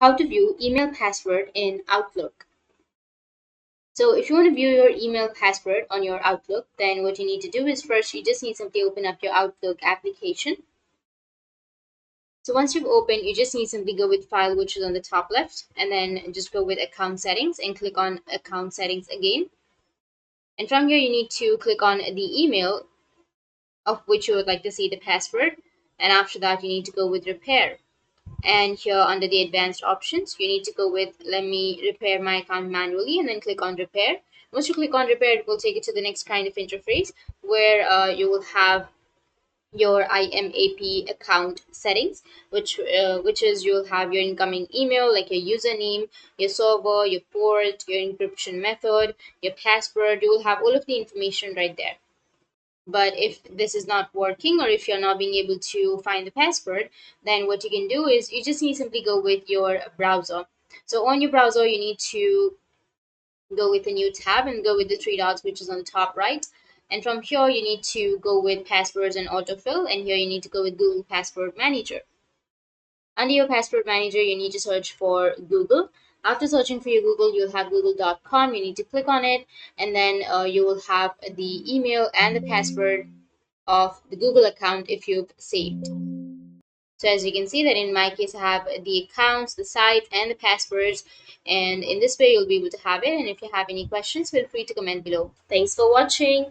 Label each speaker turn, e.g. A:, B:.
A: How to view email password in Outlook. So if you want to view your email password on your Outlook, then what you need to do is first you just need to simply open up your Outlook application. So once you've opened, you just need to simply go with file, which is on the top left, and then just go with account settings and click on account settings again. And from here, you need to click on the email of which you would like to see the password. And after that, you need to go with repair. And here under the advanced options, you need to go with let me repair my account manually, and then click on repair. Once you click on repair, it will take you to the next kind of interface where you will have your IMAP account settings, which is you'll have your incoming email, like your username, your server, your port, your encryption method, your password. You will have all of the information right there. But if this is not working, or if you're not being able to find the password, then what you can do is you just need to simply go with your browser. So on your browser, you need to go with a new tab and go with the three dots, which is on the top right. And from here, you need to go with passwords and autofill. And here you need to go with Google Password Manager. Under your password manager, you need to search for Google. After searching for your Google, you'll have google.com. You need to click on it, and then you will have the email and the password of the Google account if you've saved. So as you can see that in my case, I have the accounts, the site, and the passwords. And in this way, you'll be able to have it. And if you have any questions, feel free to comment below. Thanks for watching.